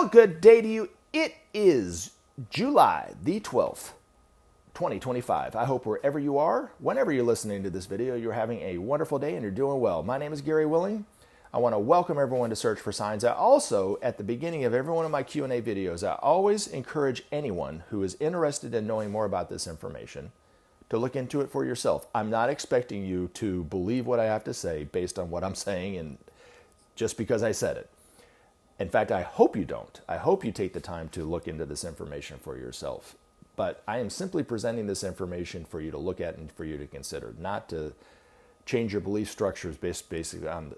Well, good day to you. It is July the 12th, 2025. I hope wherever you are, whenever you're listening to this video, you're having a wonderful day and you're doing well. My name is Gary Willing. I want to welcome everyone to Search for Signs. I also, at the beginning of every one of my Q&A videos, I always encourage anyone who is interested in knowing more about this information to look into it for yourself. I'm not expecting you to believe what I have to say based on what I'm saying and just because I said it. In fact, I hope you don't. I hope you take the time to look into this information for yourself. But I am simply presenting this information for you to look at and for you to consider, not to change your belief structures based on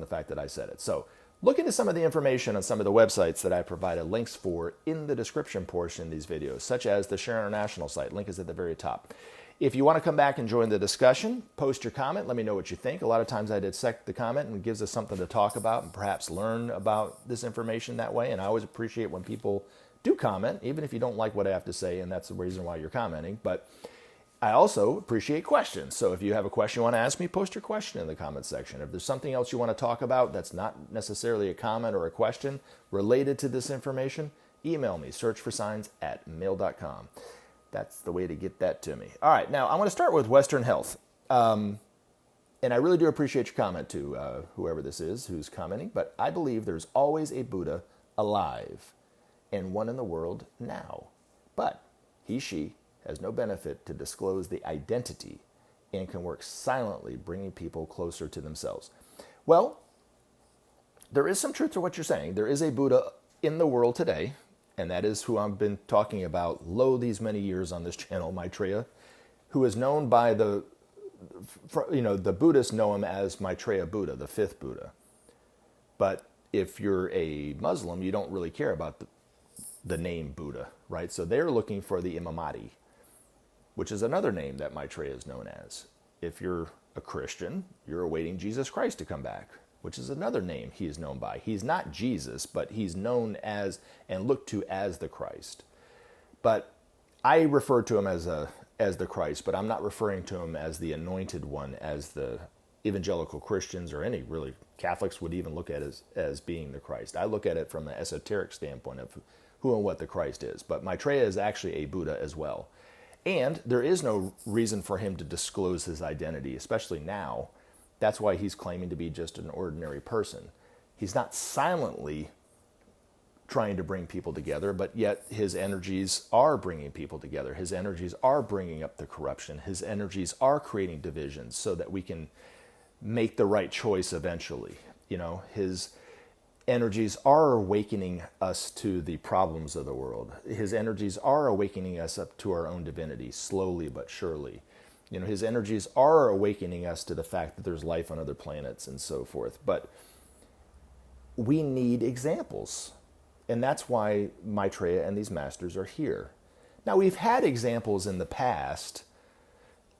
the fact that I said it. So look into some of the information on some of the websites that I provided links for in the description portion of these videos, such as the Share International site. Link is at the very top. If you want to come back and join the discussion, post your comment. Let me know what you think. A lot of times I dissect the comment and it gives us something to talk about and perhaps learn about this information that way. And I always appreciate when people do comment, even if you don't like what I have to say, and that's the reason why you're commenting. But I also appreciate questions. So if you have a question you want to ask me, post your question in the comment section. If there's something else you want to talk about that's not necessarily a comment or a question related to this information, email me, searchforsigns@mail.com. That's the way to get that to me. All right, now I want to start with Western Health. And I really do appreciate your comment to whoever this is who's commenting, but I believe there's always a Buddha alive and one in the world now. But he, she has no benefit to disclose the identity and can work silently, bringing people closer to themselves. Well, there is some truth to what you're saying. There is a Buddha in the world today, and that is who I've been talking about these many years on this channel, Maitreya, who is known by the Buddhists know him as Maitreya Buddha, the fifth Buddha. But if you're a Muslim, you don't really care about the name Buddha, right? So they're looking for the Imamati, which is another name that Maitreya is known as. If you're a Christian, you're awaiting Jesus Christ to come back, which is another name he is known by. He's not Jesus, but he's known as and looked to as the Christ. But I refer to him as the Christ, but I'm not referring to him as the anointed one, as the evangelical Christians or any really Catholics would even look at as being the Christ. I look at it from an esoteric standpoint of who and what the Christ is. But Maitreya is actually a Buddha as well. And there is no reason for him to disclose his identity, especially now. That's why he's claiming to be just an ordinary person. He's not silently trying to bring people together, but yet his energies are bringing people together. His energies are bringing up the corruption. His energies are creating divisions so that we can make the right choice eventually. His energies are awakening us to the problems of the world. His energies are awakening us up to our own divinity, slowly but surely. His energies are awakening us to the fact that there's life on other planets and so forth. But we need examples. And that's why Maitreya and these masters are here. Now, we've had examples in the past,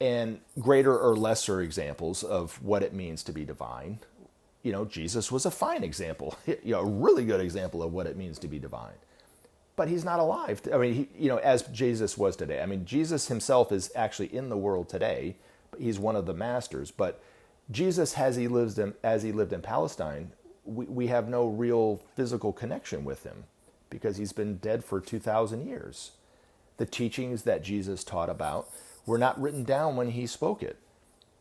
and greater or lesser examples of what it means to be divine. Jesus was a fine example, a really good example of what it means to be divine. But he's not alive. I mean, as Jesus was today. I mean, Jesus himself is actually in the world today. He's one of the masters. But Jesus, as he lived in Palestine, we have no real physical connection with him because he's been dead for 2,000 years. The teachings that Jesus taught about were not written down when he spoke it.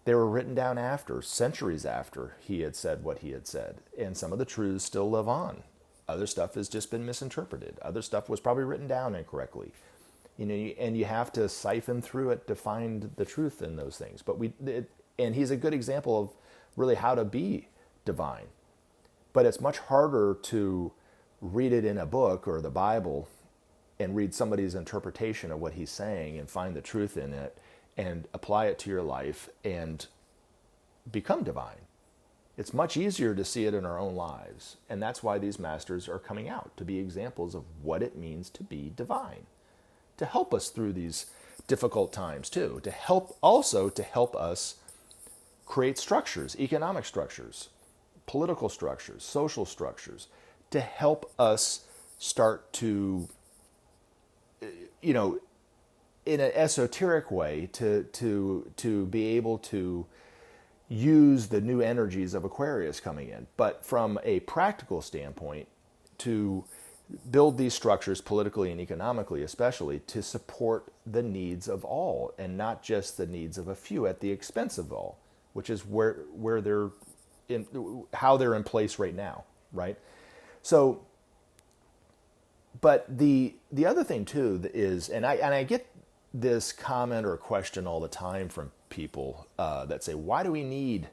They were written down after, centuries after he had said what he had said. And some of the truths still live on. Other stuff has just been misinterpreted. Other stuff was probably written down incorrectly. And you have to siphon through it to find the truth in those things. And he's a good example of really how to be divine. But it's much harder to read it in a book or the Bible and read somebody's interpretation of what he's saying and find the truth in it and apply it to your life and become divine. It's much easier to see it in our own lives. And that's why these masters are coming out, to be examples of what it means to be divine, to help us through these difficult times too, to help us create structures, economic structures, political structures, social structures, to help us start to, in an esoteric way, to be able to use the new energies of Aquarius coming in. But from a practical standpoint, to build these structures politically and economically, especially, to support the needs of all and not just the needs of a few at the expense of all, which is where they're in, how they're in place right now, right? So, but the other thing too is, and I get this comment or question all the time from people that say, why do we need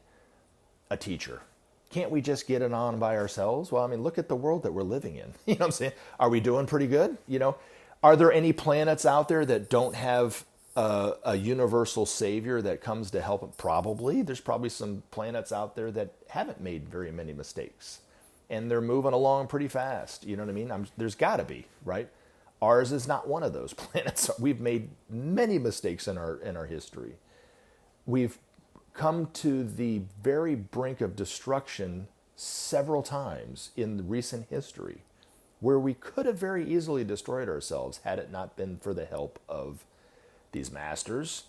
a teacher? Can't we just get it on by ourselves? Well, I mean, look at the world that we're living in. You know what I'm saying? Are we doing pretty good? You know, are there any planets out there that don't have a universal savior that comes to help? Probably. There's probably some planets out there that haven't made very many mistakes, and they're moving along pretty fast. You know what I mean? There's got to be, right? Ours is not one of those planets. We've made many mistakes in our history. We've come to the very brink of destruction several times in recent history, where we could have very easily destroyed ourselves had it not been for the help of these masters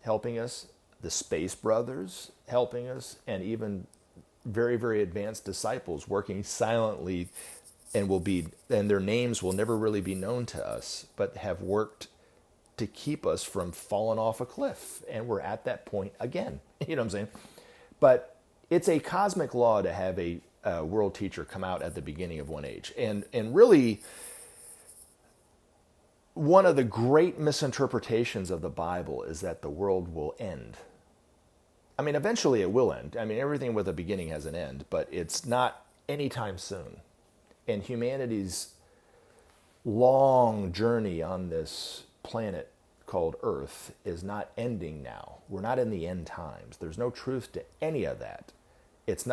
helping us, the space brothers helping us, and even very, very advanced disciples working silently, and their names will never really be known to us, but have worked to keep us from falling off a cliff. And we're at that point again. You know what I'm saying? But it's a cosmic law to have a world teacher come out at the beginning of one age. And really, one of the great misinterpretations of the Bible is that the world will end. I mean, eventually it will end. I mean, everything with a beginning has an end, but it's not anytime soon. And humanity's long journey on this planet called Earth is not ending now. We're not in the end times. There's no truth to any of that. It's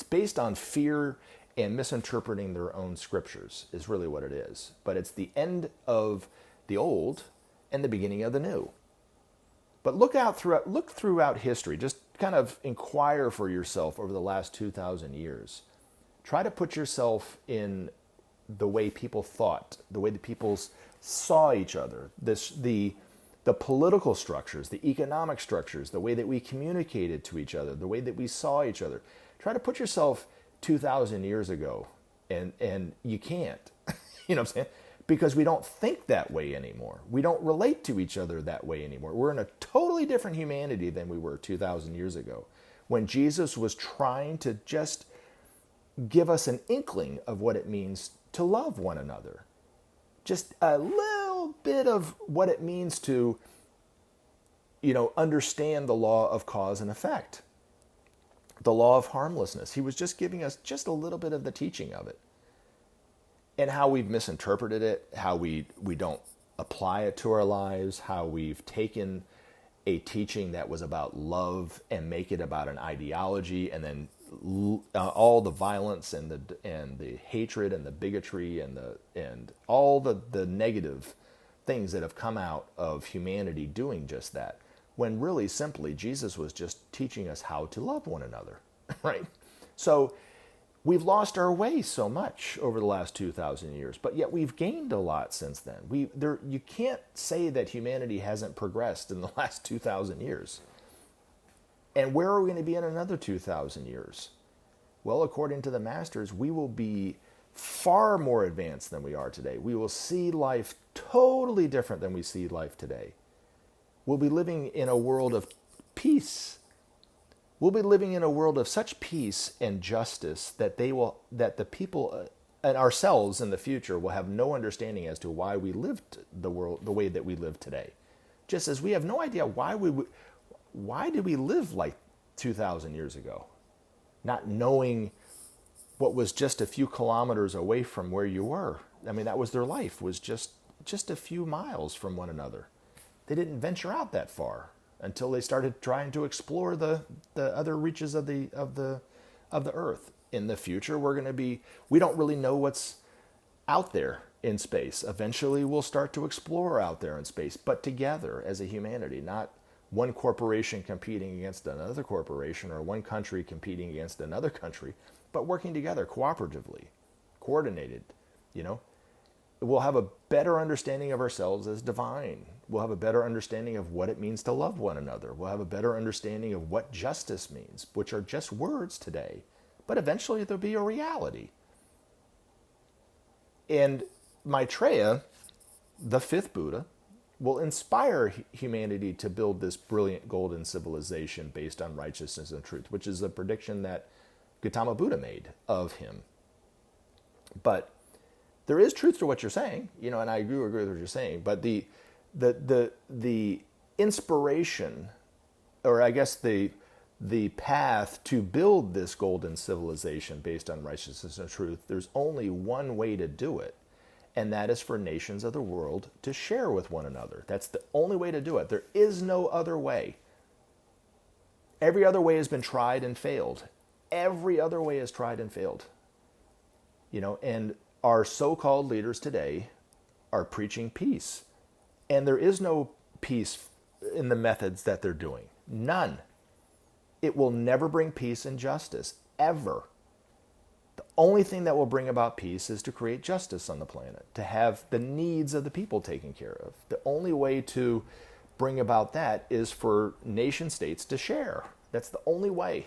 based on fear and misinterpreting their own scriptures is really what it is. But it's the end of the old and the beginning of the new. But look throughout history. Just kind of inquire for yourself over the last 2,000 years. Try to put yourself in the way people thought, the way the people saw each other, the political structures, the economic structures, the way that we communicated to each other, the way that we saw each other. Try to put yourself 2,000 years ago, and you can't. You know what I'm saying? Because we don't think that way anymore. We don't relate to each other that way anymore. We're in a totally different humanity than we were 2,000 years ago, when Jesus was trying to just give us an inkling of what it means to love one another. Just a little bit of what it means to, understand the law of cause and effect, the law of harmlessness. He was just giving us just a little bit of the teaching of it, and how we've misinterpreted it, how we don't apply it to our lives, how we've taken a teaching that was about love and make it about an ideology, and then all the violence and the hatred and the bigotry and all the negative things that have come out of humanity doing just that, when really simply Jesus was just teaching us how to love one another, right? So we've lost our way so much over the last 2,000 years, but yet we've gained a lot since then. You can't say that humanity hasn't progressed in the last 2,000 years. And where are we going to be in another 2,000 years? Well, according to the masters, we will be far more advanced than we are today. We will see life totally different than we see life today. We'll be living in a world of peace. We'll be living in a world of such peace and justice that the people and ourselves in the future will have no understanding as to why we lived the world the way that we live today. Just as we have no idea why did we live like 2,000 years ago, not knowing what was just a few kilometers away from where you were. I mean, that was their life, was just a few miles from one another. They didn't venture out that far until they started trying to explore the other reaches of the earth. In the future, we don't really know what's out there in space. Eventually, we'll start to explore out there in space, but together as a humanity, not one corporation competing against another corporation or one country competing against another country, but working together cooperatively, coordinated, We'll have a better understanding of ourselves as divine. We'll have a better understanding of what it means to love one another. We'll have a better understanding of what justice means, which are just words today, but eventually there'll be a reality. And Maitreya, the fifth Buddha, will inspire humanity to build this brilliant golden civilization based on righteousness and truth, which is a prediction that Gautama Buddha made of him. But there is truth to what you're saying, and I do agree with what you're saying. But the inspiration, or I guess the path to build this golden civilization based on righteousness and truth, there's only one way to do it, and that is for nations of the world to share with one another. That's the only way to do it. There is no other way. Every other way has been tried and failed. Every other way is tried and failed. And our so-called leaders today are preaching peace. And there is no peace in the methods that they're doing. None. It will never bring peace and justice, ever. The only thing that will bring about peace is to create justice on the planet, to have the needs of the people taken care of. The only way to bring about that is for nation states to share. That's the only way.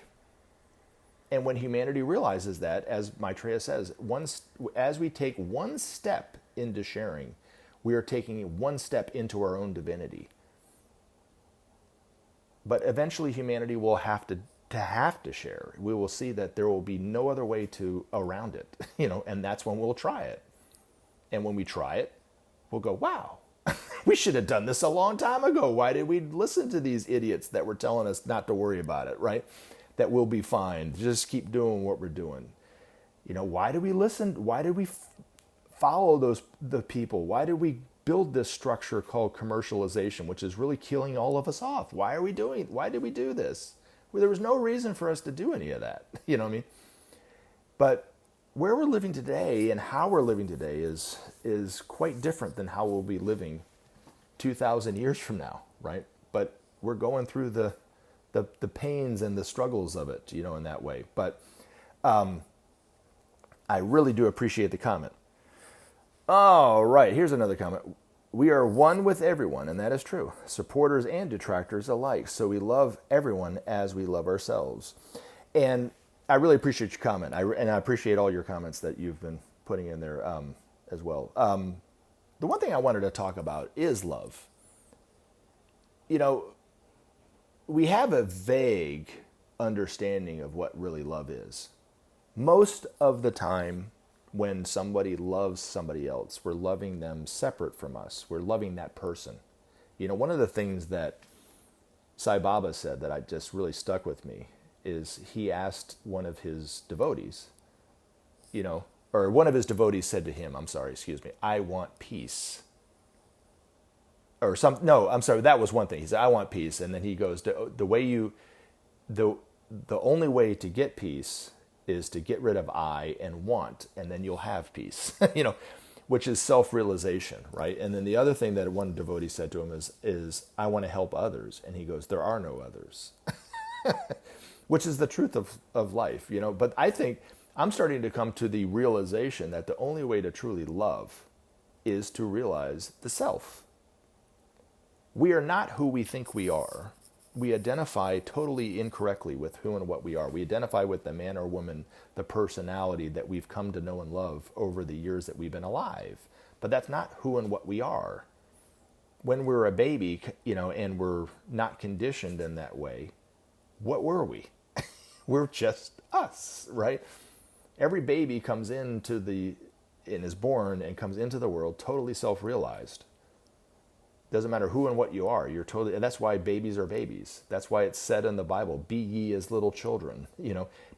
And when humanity realizes that, as Maitreya says, as we take one step into sharing, we are taking one step into our own divinity. But eventually humanity will have to share. We will see that there will be no other way around it, and that's when we'll try it. And when we try it, we'll go, wow, we should have done this a long time ago. Why did we listen to these idiots that were telling us not to worry about it, right? That we'll be fine. Just keep doing what we're doing. Why did we listen? Why did we follow the people? Why did we build this structure called commercialization, which is really killing all of us off? Why did we do this? Well, there was no reason for us to do any of that. You know what I mean? But where we're living today and how we're living today is quite different than how we'll be living 2,000 years from now, right? But we're going through the pains and the struggles of it, in that way. But I really do appreciate the comment. All right, here's another comment. We are one with everyone, and that is true. Supporters and detractors alike. So we love everyone as we love ourselves. And I really appreciate your comment. And I appreciate all your comments that you've been putting in there as well. The one thing I wanted to talk about is love. We have a vague understanding of what really love is. Most of the time, when somebody loves somebody else, we're loving them separate from us. We're loving that person. One of the things that Sai Baba said that I just really stuck with me is he asked one of his devotees, or one of his devotees said to him, I want peace. That was one thing. He said, I want peace. And then he goes, the only way to get peace is to get rid of I and want, and then you'll have peace, which is self-realization, right? And then the other thing that one devotee said to him is I want to help others. And he goes, there are no others, which is the truth of life, But I think I'm starting to come to the realization that the only way to truly love is to realize the self. We are not who we think we are. We identify totally incorrectly with who and what we are. We identify with the man or woman, the personality that we've come to know and love over the years that we've been alive. But that's not who and what we are. When we're a baby, and we're not conditioned in that way, what were we? We're just us, right? Every baby comes and is born and comes into the world totally self-realized. Doesn't matter who and what you are. And that's why babies are babies. That's why it's said in the Bible, be ye as little children,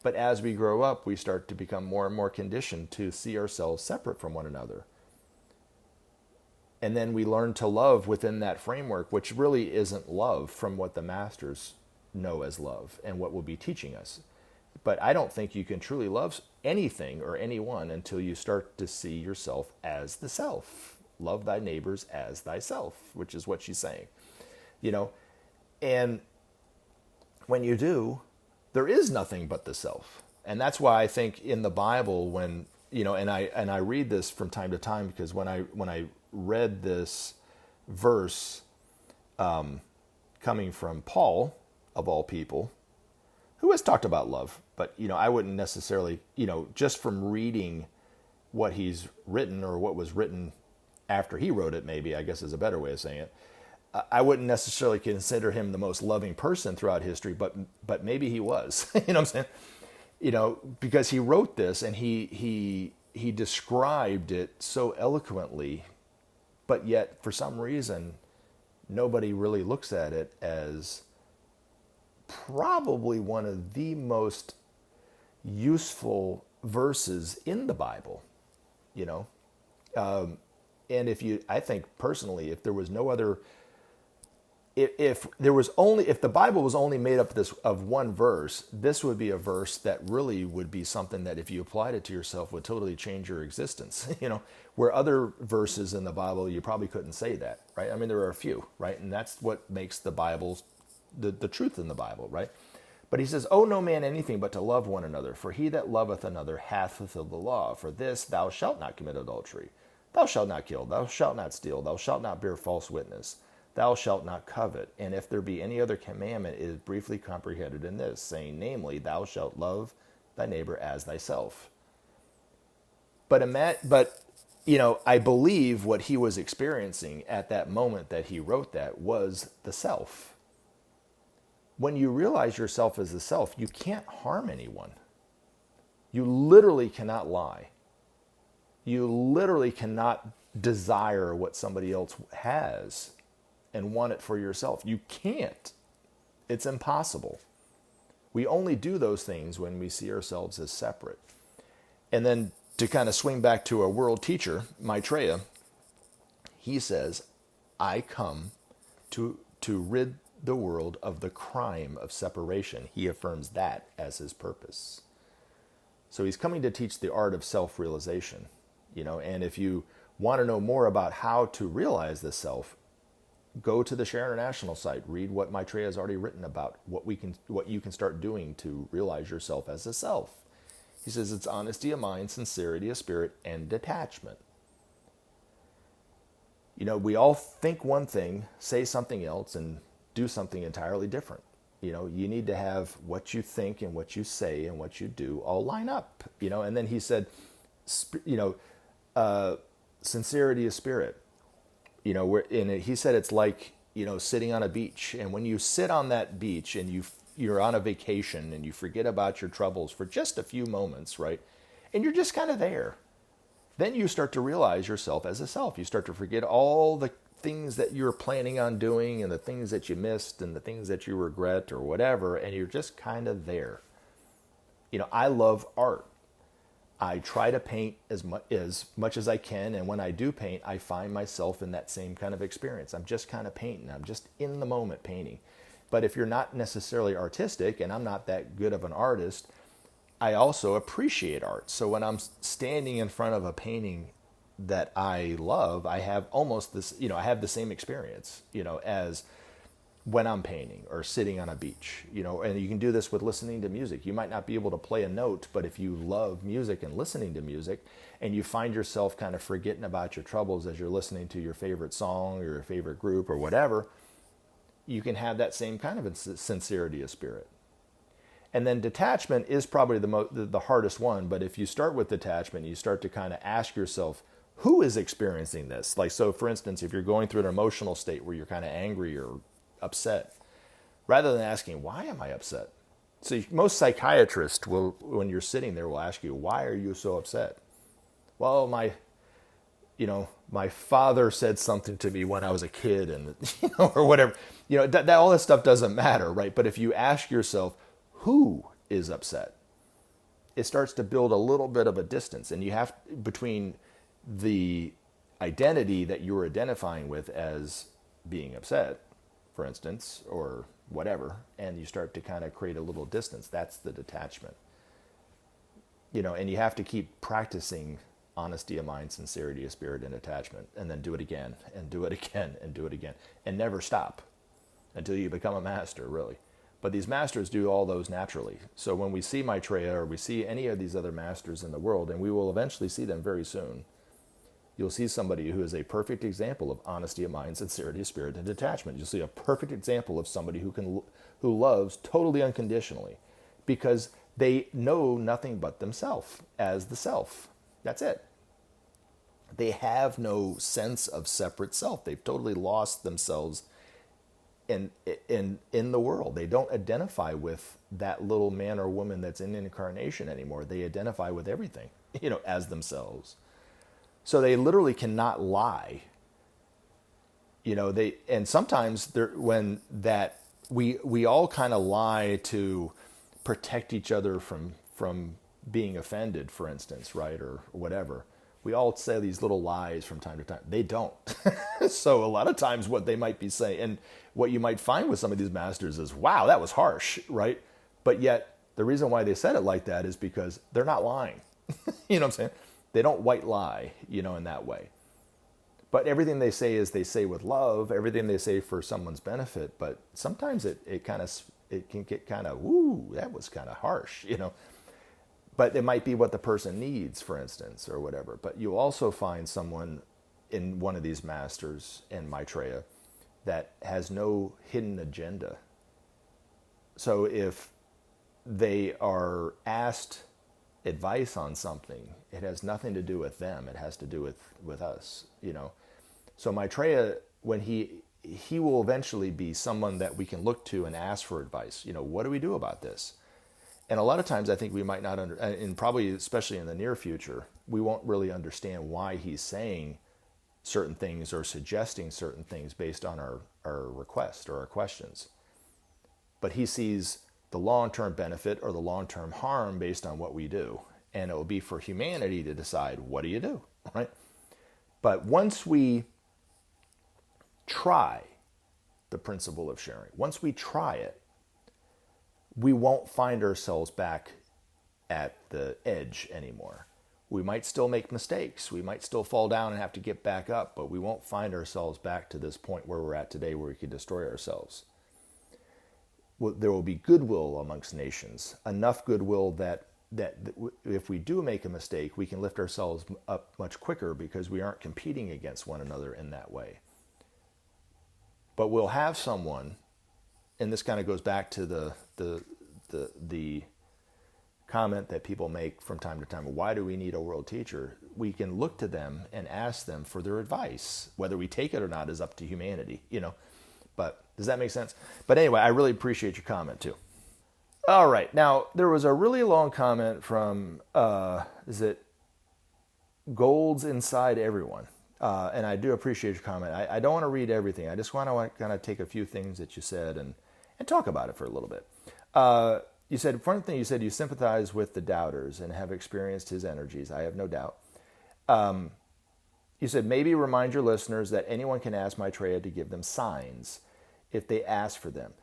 But as we grow up, we start to become more and more conditioned to see ourselves separate from one another. And then we learn to love within that framework, which really isn't love from what the masters know as love and what will be teaching us. But I don't think you can truly love anything or anyone until you start to see yourself as the self. Love thy neighbors as thyself, which is what she's saying, and when you do, there is nothing but the self. And that's why I think in the Bible, when, and I read this from time to time, because when I read this verse, coming from Paul, of all people, who has talked about love, but, I wouldn't necessarily, just from reading what he's written, or what was written after he wrote it, maybe, I guess is a better way of saying it. I wouldn't necessarily consider him the most loving person throughout history, but maybe he was. You know what I'm saying? You know, because he wrote this and he described it so eloquently, but yet for some reason nobody really looks at it as probably one of the most useful verses in the Bible, you know. And I think personally, if there was no other, if the Bible was only made up of one verse, this would be a verse that really would be something that if you applied it to yourself would totally change your existence. You know, where other verses in the Bible, you probably couldn't say that, right? I mean, there are a few, right? And that's what makes the Bible, the truth in the Bible, right? But he says, owe no man anything but to love one another, for he that loveth another hath fulfilled the law. For this, thou shalt not commit adultery. Thou shalt not kill. Thou shalt not steal. Thou shalt not bear false witness. Thou shalt not covet. And if there be any other commandment, it is briefly comprehended in this, saying, namely, thou shalt love thy neighbor as thyself. But you know, I believe what he was experiencing at that moment that he wrote that was the self. When you realize yourself as the self, you can't harm anyone. You literally cannot lie. You literally cannot desire what somebody else has and want it for yourself. You can't. It's impossible. We only do those things when we see ourselves as separate. And then to kind of swing back to a world teacher, Maitreya, he says, I come to rid the world of the crime of separation. He affirms that as his purpose. So he's coming to teach the art of self-realization. You know, and if you want to know more about how to realize the self, go to the Share International site. Read what Maitreya has already written about what you can start doing to realize yourself as a self. He says it's honesty of mind, sincerity of spirit, and detachment. You know, we all think one thing, say something else, and do something entirely different. You know, you need to have what you think and what you say and what you do all line up. You know, and then he said, you know, sincerity of spirit, you know, he said it's like, you know, sitting on a beach. And when you sit on that beach and you're on a vacation and you forget about your troubles for just a few moments, right? And you're just kind of there. Then you start to realize yourself as a self. You start to forget all the things that you're planning on doing and the things that you missed and the things that you regret or whatever. And you're just kind of there. You know, I love art. I try to paint as much as I can, and when I do paint, I find myself in that same kind of experience. I'm just kind of painting. I'm just in the moment painting. But if you're not necessarily artistic, and I'm not that good of an artist, I also appreciate art. So when I'm standing in front of a painting that I love, I have almost this, you know, I have the same experience, you know, as when I'm painting or sitting on a beach, you know. And you can do this with listening to music. You might not be able to play a note, but if you love music and listening to music, and you find yourself kind of forgetting about your troubles as you're listening to your favorite song or your favorite group or whatever, you can have that same kind of sincerity of spirit. And then detachment is probably the hardest one, but if you start with detachment, you start to kind of ask yourself, who is experiencing this? Like, so for instance, if you're going through an emotional state where you're kind of angry or upset, rather than asking, why am I upset? So most psychiatrists will, when you're sitting there, will ask you, why are you so upset? Well, my father said something to me when I was a kid, and you know, or whatever. You know, that all this stuff doesn't matter, right? But if you ask yourself, who is upset? It starts to build a little bit of a distance, and you have between the identity that you're identifying with as being upset, for instance, or whatever, and you start to kind of create a little distance. That's the detachment. You know, and you have to keep practicing honesty of mind, sincerity of spirit, and attachment, and then do it again, and do it again, and do it again, and never stop until you become a master, really. But these masters do all those naturally. So when we see Maitreya, or we see any of these other masters in the world, and we will eventually see them very soon, you'll see somebody who is a perfect example of honesty of mind, sincerity of spirit, and detachment. You'll see a perfect example of somebody who loves totally unconditionally, because they know nothing but themselves as the self. That's it. They have no sense of separate self. They've totally lost themselves in the world. They don't identify with that little man or woman that's in incarnation anymore. They identify with everything, as themselves. So they literally cannot lie. And sometimes when that we all kind of lie to protect each other from being offended, for instance, right, or whatever. We all say these little lies from time to time. They don't. So a lot of times what they might be saying, and what you might find with some of these masters is, wow, that was harsh, right? But yet the reason why they said it like that is because they're not lying. You know what I'm saying? They don't white lie, in that way. But everything they say is they say with love, everything they say for someone's benefit. But sometimes it can get kind of, woo, that was kind of harsh, But it might be what the person needs, for instance, or whatever. But you also find someone in one of these masters in Maitreya that has no hidden agenda. So if they are asked advice on something, it has nothing to do with them. It has to do with us, So Maitreya, when he will eventually be someone that we can look to and ask for advice. What do we do about this? And a lot of times I think we might not, and probably especially in the near future, we won't really understand why he's saying certain things or suggesting certain things based on our request or our questions. But he sees the long-term benefit or the long-term harm based on what we do. And it will be for humanity to decide, what do you do, right? But once we try the principle of sharing, once we try it, we won't find ourselves back at the edge anymore. We might still make mistakes. We might still fall down and have to get back up, but we won't find ourselves back to this point where we're at today where we can destroy ourselves. There will be goodwill amongst nations, enough goodwill that if we do make a mistake, we can lift ourselves up much quicker because we aren't competing against one another in that way. But we'll have someone, and this kind of goes back to the comment that people make from time to time, why do we need a world teacher? We can look to them and ask them for their advice. Whether we take it or not is up to humanity, But does that make sense? But anyway, I really appreciate your comment too. All right. Now, there was a really long comment from, is it Gold's Inside Everyone? And I do appreciate your comment. I don't want to read everything. I just want to kind of take a few things that you said and talk about it for a little bit. You said, one thing you said, you sympathize with the doubters and have experienced his energies. I have no doubt. You said, maybe remind your listeners that anyone can ask Maitreya to give them signs if they ask for them.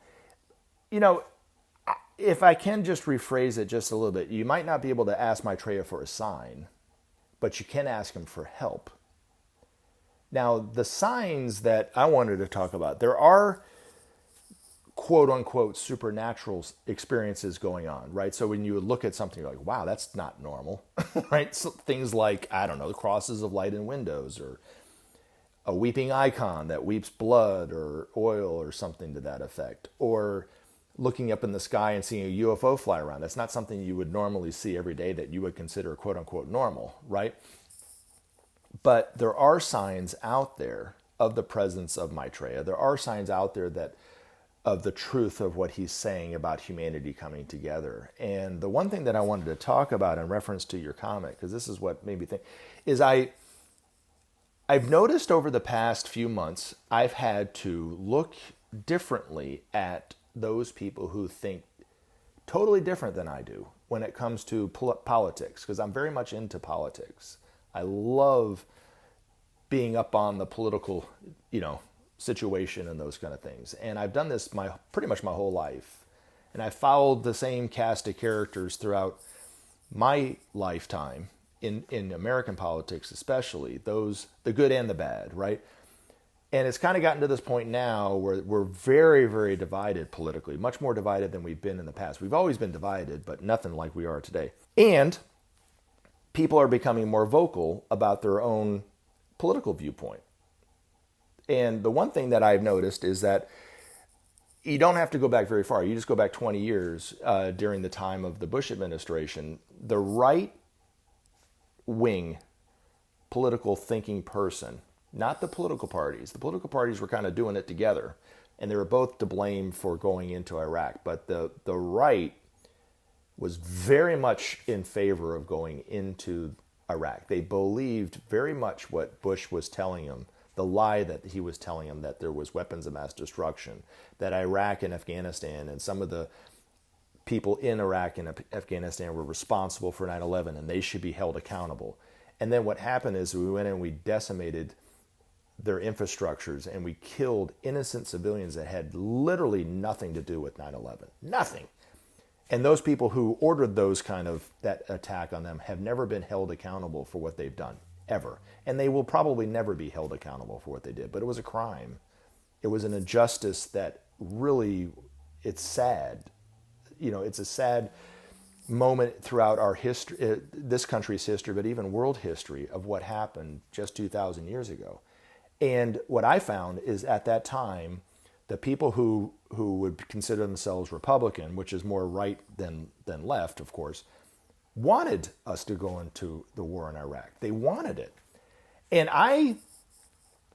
If I can just rephrase it just a little bit, you might not be able to ask Maitreya for a sign, but you can ask him for help. Now, the signs that I wanted to talk about, there are quote-unquote supernatural experiences going on, right? So when you look at something, you're like, wow, that's not normal, right? So things like, I don't know, the crosses of light in windows, or a weeping icon that weeps blood or oil or something to that effect, or looking up in the sky and seeing a UFO fly around. That's not something you would normally see every day that you would consider quote-unquote normal, right? But there are signs out there of the presence of Maitreya. There are signs out there of the truth of what he's saying about humanity coming together. And the one thing that I wanted to talk about in reference to your comment, because this is what made me think, is I've noticed over the past few months, I've had to look differently at those people who think totally different than I do when it comes to politics, because I'm very much into politics. I love being up on the political, situation and those kind of things. And I've done this pretty much my whole life. And I followed the same cast of characters throughout my lifetime in American politics, especially the good and the bad, right? And it's kind of gotten to this point now where we're very, very divided politically, much more divided than we've been in the past. We've always been divided, but nothing like we are today. And people are becoming more vocal about their own political viewpoint. And the one thing that I've noticed is that you don't have to go back very far. You just go back 20 years during the time of the Bush administration. The right wing political thinking person, not the political parties. The political parties were kind of doing it together, and they were both to blame for going into Iraq. But the right was very much in favor of going into Iraq. They believed very much what Bush was telling them, the lie that he was telling them, that there was weapons of mass destruction, that Iraq and Afghanistan and some of the people in Iraq and Afghanistan were responsible for 9/11 and they should be held accountable. And then what happened is we went and we decimated their infrastructures and we killed innocent civilians that had literally nothing to do with 9/11. Nothing. And those people who ordered that attack on them have never been held accountable for what they've done, ever. And they will probably never be held accountable for what they did. But it was a crime. It was an injustice that really, it's sad. It's a sad moment throughout our history, this country's history, but even world history, of what happened just 2,000 years ago. And what I found is at that time, the people who would consider themselves Republican, which is more right than left, of course, wanted us to go into the war in Iraq. They wanted it. And I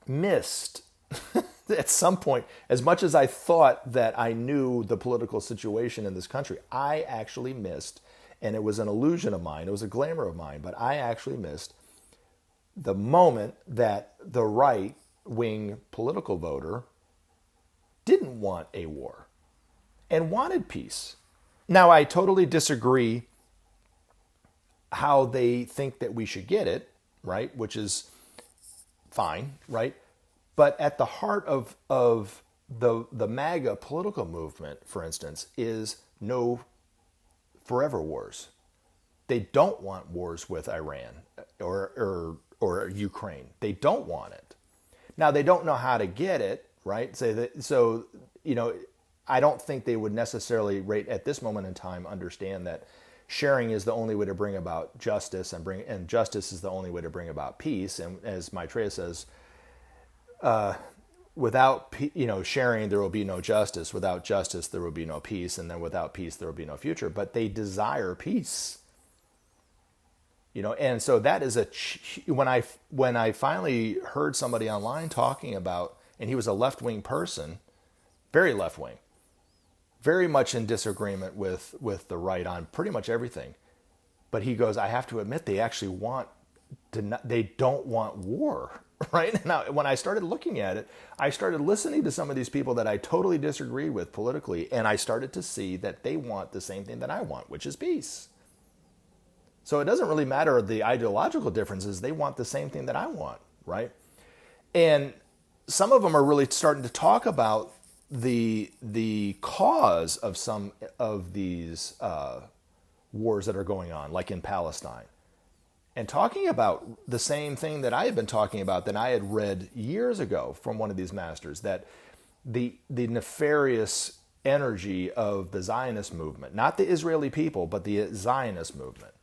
missed, at some point, as much as I thought that I knew the political situation in this country, I actually missed, and it was an illusion of mine, it was a glamour of mine, but I actually missed the moment that the right-wing political voter didn't want a war and wanted peace. Now, I totally disagree how they think that we should get it, right? Which is fine, right? But at the heart of the MAGA political movement, for instance, is no forever wars. They don't want wars with Iran or Ukraine. They don't want it. Now, they don't know how to get it, right? So, I don't think they would necessarily, right at this moment in time, understand that sharing is the only way to bring about justice, and justice is the only way to bring about peace. And as Maitreya says, without sharing, there will be no justice. Without justice, there will be no peace, and then without peace, there will be no future. But they desire peace. And so that is when I finally heard somebody online talking about, and he was a left-wing person, very left-wing, very much in disagreement with the right on pretty much everything. But he goes, I have to admit, they actually they don't want war, right? Now, when I started looking at it, I started listening to some of these people that I totally disagreed with politically, and I started to see that they want the same thing that I want, which is peace. So it doesn't really matter the ideological differences. They want the same thing that I want, right? And some of them are really starting to talk about the cause of some of these wars that are going on, like in Palestine, and talking about the same thing that I had been talking about, that I had read years ago from one of these masters, that the nefarious energy of the Zionist movement, not the Israeli people, but the Zionist movement,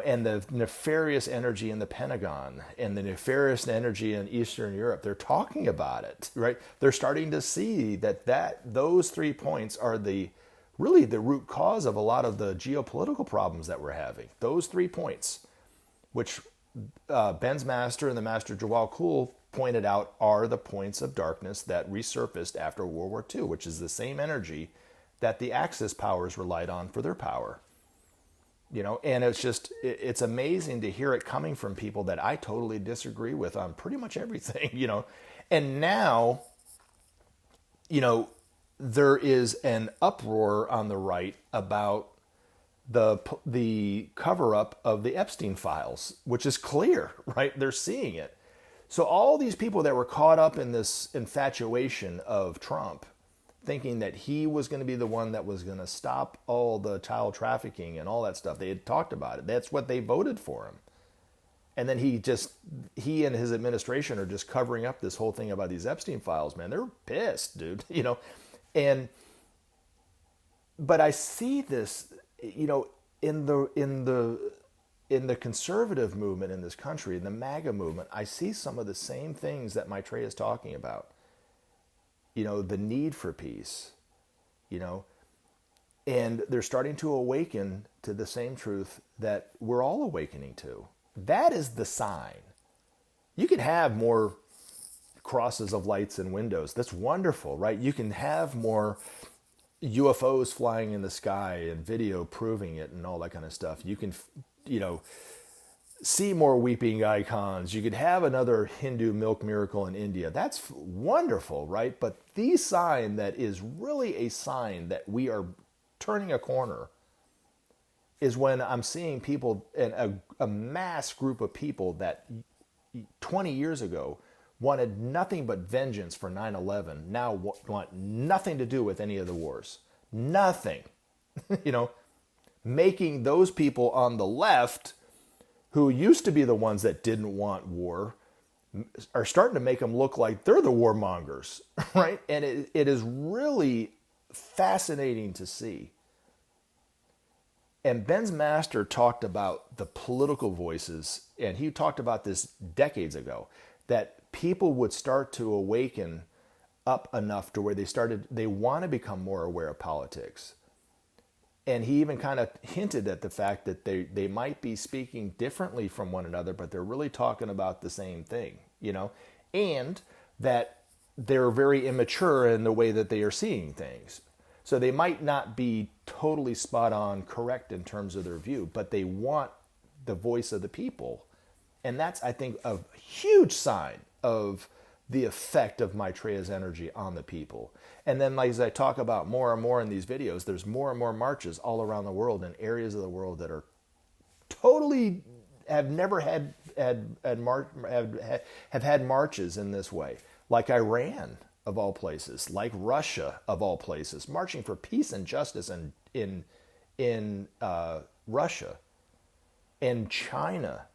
and the nefarious energy in the Pentagon and the nefarious energy in Eastern Europe, they're talking about it, right? They're starting to see that those 3 points are really the root cause of a lot of the geopolitical problems that we're having. Those 3 points, which Ben's master and the master Jawal Kul pointed out, are the points of darkness that resurfaced after World War II, which is the same energy that the Axis powers relied on for their power. And it's amazing to hear it coming from people that I totally disagree with on pretty much everything, And now, there is an uproar on the right about the cover-up of the Epstein files, which is clear, right? They're seeing it. So all these people that were caught up in this infatuation of Trump, thinking that he was going to be the one that was going to stop all the child trafficking and all that stuff. They had talked about it. That's what they voted for him. And then he and his administration are just covering up this whole thing about these Epstein files, man. They're pissed, dude, but I see this, in the conservative movement in this country, in the MAGA movement, I see some of the same things that Maitreya is talking about. The need for peace, and they're starting to awaken to the same truth that we're all awakening to. That is the sign. You can have more crosses of lights and windows. That's wonderful, right? You can have more UFOs flying in the sky and video proving it and all that kind of stuff. You can, see more weeping icons. You could have another Hindu milk miracle in India. That's wonderful, right? But the sign that is really a sign that we are turning a corner is when I'm seeing people, and a mass group of people that 20 years ago wanted nothing but vengeance for 9/11, now want nothing to do with any of the wars. Nothing. Making those people on the left, who used to be the ones that didn't want war, are starting to make them look like they're the warmongers, right? And it is really fascinating to see. And Ben's master talked about the political voices, and he talked about this decades ago, that people would start to awaken up enough to where they want to become more aware of politics. And he even kind of hinted at the fact that they might be speaking differently from one another, but they're really talking about the same thing, and that they're very immature in the way that they are seeing things. So they might not be totally spot on correct in terms of their view, but they want the voice of the people. And that's, I think, a huge sign of the effect of Maitreya's energy on the people. And then, like, as I talk about more and more in these videos, there's more and more marches all around the world in areas of the world that are totally have never had marches in this way, like Iran of all places, like Russia of all places, marching for peace and justice in Russia, and China.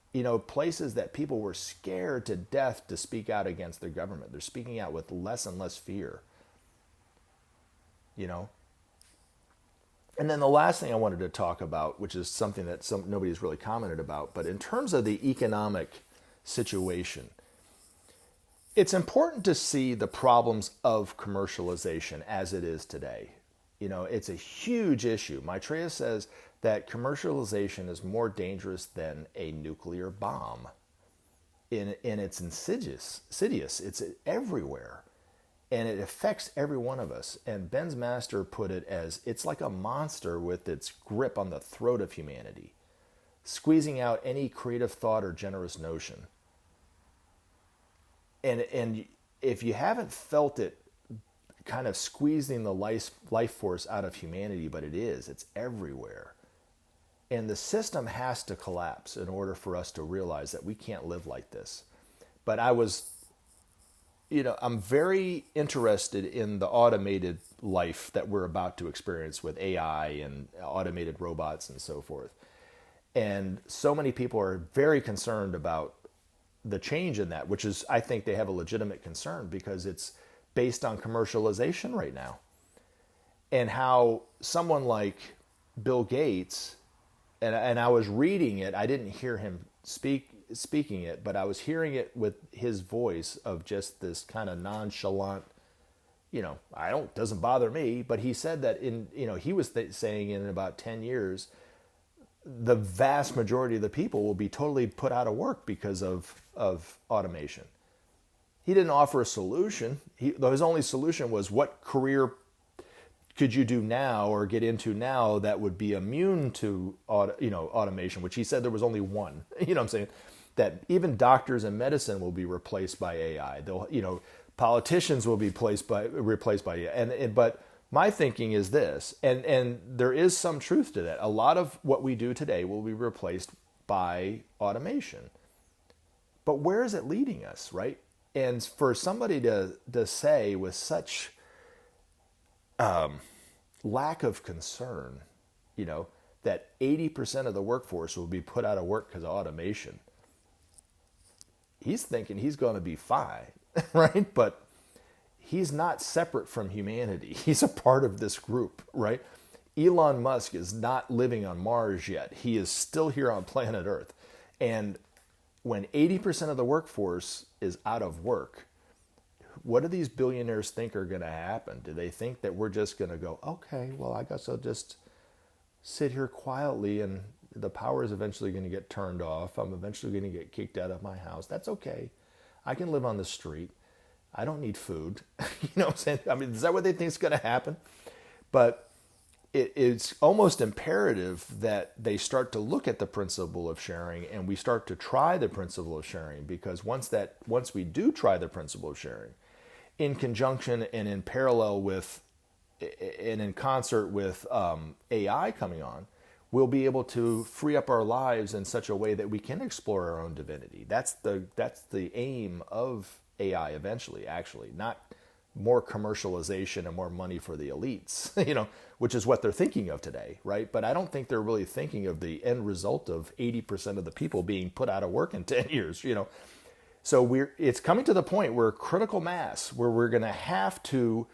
Places that people were scared to death to speak out against their government. They're speaking out with less and less fear. And then the last thing I wanted to talk about, which is something that nobody's really commented about, but in terms of the economic situation, it's important to see the problems of commercialization as it is today. It's a huge issue. Maitreya says that commercialization is more dangerous than a nuclear bomb. And it's insidious. It's everywhere. And it affects every one of us. And Ben's master put it as, it's like a monster with its grip on the throat of humanity, squeezing out any creative thought or generous notion. And if you haven't felt it kind of squeezing the life force out of humanity, but it's everywhere. And the system has to collapse in order for us to realize that we can't live like this. But I'm very interested in the automated life that we're about to experience with AI and automated robots and so forth. And so many people are very concerned about the change in that, which is, I think they have a legitimate concern because it's based on commercialization right now. And how someone like Bill Gates, and I was reading it, I didn't hear him speaking it, but I was hearing it with his voice of just this kind of nonchalant, doesn't bother me. But he said that he was saying in about 10 years, the vast majority of the people will be totally put out of work because of automation. He didn't offer a solution. His only solution was, what career could you do now or get into now that would be immune to automation, which he said there was only one. What I'm saying? That even doctors and medicine will be replaced by AI. Politicians will be replaced by AI. But my thinking is this, and there is some truth to that. A lot of what we do today will be replaced by automation. But where is it leading us, right? And for somebody to say with such lack of concern, that 80% of the workforce will be put out of work because of automation, he's thinking he's going to be fine, right? But he's not separate from humanity. He's a part of this group, right? Elon Musk is not living on Mars yet. He is still here on planet Earth. And when 80% of the workforce is out of work, what do these billionaires think are going to happen? Do they think that we're just going to go, okay, well, I guess I'll just sit here quietly and The power is eventually going to get turned off. I'm eventually going to get kicked out of my house. That's okay. I can live on the street. I don't need food. You know what I'm saying? I mean, is that what they think is going to happen? But it's almost imperative that they start to look at the principle of sharing, and we start to try the principle of sharing, because once we do try the principle of sharing, in conjunction and in parallel with and in concert with AI coming on, we'll be able to free up our lives in such a way that we can explore our own divinity. That's the aim of AI eventually, actually, not more commercialization and more money for the elites, which is what they're thinking of today, right? But I don't think they're really thinking of the end result of 80% of the people being put out of work in 10 years, So it's coming to the point where critical mass, where we're going to have to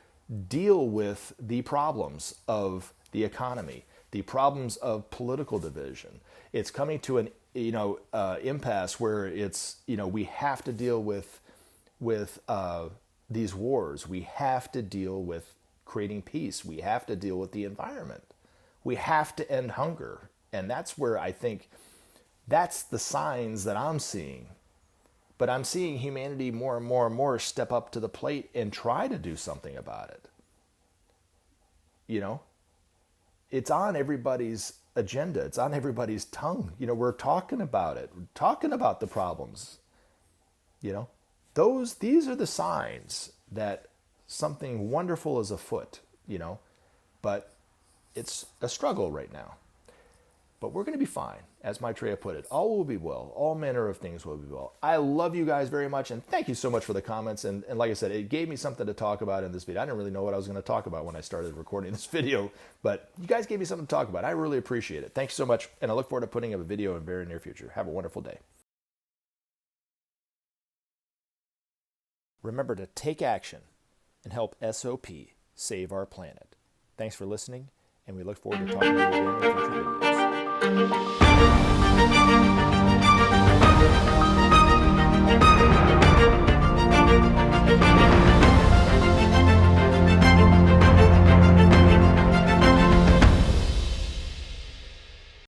deal with the problems of the economy, the problems of political division. It's coming to an impasse where it's we have to deal with these wars. We have to deal with creating peace. We have to deal with the environment. We have to end hunger, and that's where I think that's the signs that I'm seeing. But I'm seeing humanity more and more and more step up to the plate and try to do something about it. It's on everybody's agenda. It's on everybody's tongue. We're talking about it. We're talking about the problems. These are the signs that something wonderful is afoot, but it's a struggle right now. But we're going to be fine. As Maitreya put it, all will be well. All manner of things will be well. I love you guys very much, and thank you so much for the comments. And like I said, it gave me something to talk about in this video. I didn't really know what I was going to talk about when I started recording this video, but you guys gave me something to talk about. I really appreciate it. Thanks so much, and I look forward to putting up a video in the very near future. Have a wonderful day. Remember to take action and help SOP save our planet. Thanks for listening, and we look forward to talking to you again in future videos.